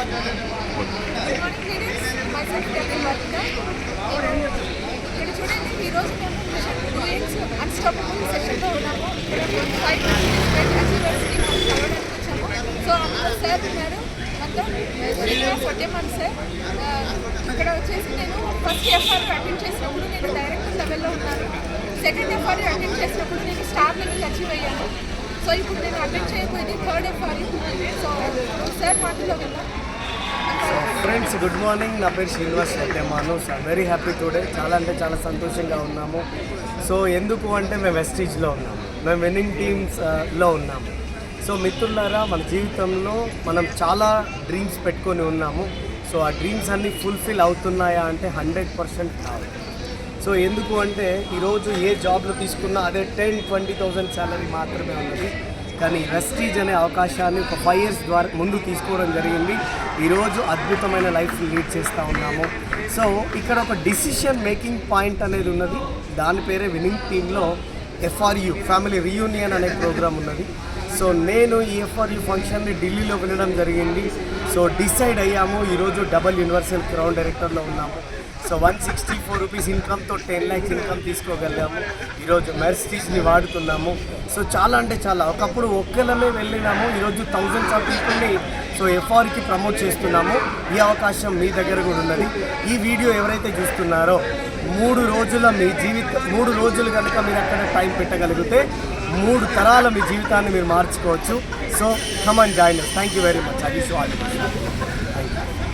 ఇక్కడ చూడండి, ఈరోజు మేము మిషన్ డూయింగ్స్ అన్స్టాపబుల్ సెషన్లో ఉన్నాము. ఇక్కడ 5 అచీవర్స్కి మనం కలవడానికి వచ్చాము. సో అందులో సార్ ఉన్నారు, మొత్తం శ్రీనివాస్ వడ్డేమన్ సార్. ఇక్కడ వచ్చేసి నేను ఫస్ట్ ఎఫ్ఆర్ అటెండ్ చేసినప్పుడు నేను డైరెక్టర్ లెవెల్లో ఉన్నాను. సెకండ్ ఎఫ్ఆర్ అటెండ్ చేసినప్పుడు నేను స్టార్ లెవెల్ అచీవ్ అయ్యాను. సో ఇప్పుడు నేను అటెండ్ చేయబోయేది థర్డ్ ఎఫ్ఆర్. సో సార్ మాటలో వెళ్దాం. Friends, good morning. నా పేరు Srinivas Vaddemanu. So very happy today. చాలా అంటే చాలా సంతోషంగా ఉన్నాము. సో ఎందుకు అంటే మేము వెస్టీజ్లో ఉన్నాము, మేము విన్నింగ్ టీమ్స్లో ఉన్నాము. సో మిత్రులారా, మన జీవితంలో మనం చాలా డ్రీమ్స్ పెట్టుకొని ఉన్నాము. సో ఆ డ్రీమ్స్ అన్నీ ఫుల్ఫిల్ అవుతున్నాయా అంటే 100% కాదు. సో ఎందుకు అంటే ఈరోజు ఏ జాబ్లో తీసుకున్నా అదే 10-20,000 శాలరీ మాత్రమే ఉన్నది. కానీ వెస్టీజ్ అనే అవకాశాన్ని ఒక 5 years ద్వారా ముందు తీసుకోవడం జరిగింది. ఈరోజు అద్భుతమైన లైఫ్ లీడ్ చేస్తూ ఉన్నాము. సో ఇక్కడ ఒక డిసిషన్ మేకింగ్ పాయింట్ అనేది ఉన్నది. దాని పేరే విన్నింగ్ టీంలో FRU ఫ్యామిలీ రీయూనియన్ అనే ప్రోగ్రామ్ ఉన్నది. సో నేను ఈ FRU ఫంక్షన్ని ఢిల్లీలో వినడం జరిగింది. సో డిసైడ్ అయ్యాము. ఈరోజు డబల్ యూనివర్సల్ క్రౌన్ డైరెక్టర్లో ఉన్నాము. సో 164 రూపీస్ ఇన్కమ్తో 10 lakhs ఇన్కమ్ తీసుకోగలిగాము. ఈరోజు మెర్సిడీస్ని వాడుతున్నాము. సో చాలా అంటే చాలా, ఒకప్పుడు ఒక్కలమే వెళ్ళినాము, ఈరోజు థౌజండ్స్ ఆఫ్ పీపుల్ని సో FRకి ప్రమోట్ చేస్తున్నాము. ఈ అవకాశం మీ దగ్గర కూడా ఉన్నది. ఈ వీడియో ఎవరైతే చూస్తున్నారో 3 రోజులు కనుక మీరు అక్కడ టైం పెట్టగలిగితే 3 తరాల మీ జీవితాన్ని మీరు మార్చుకోవచ్చు. So come and join us. Thank you very much. I wish you all the best.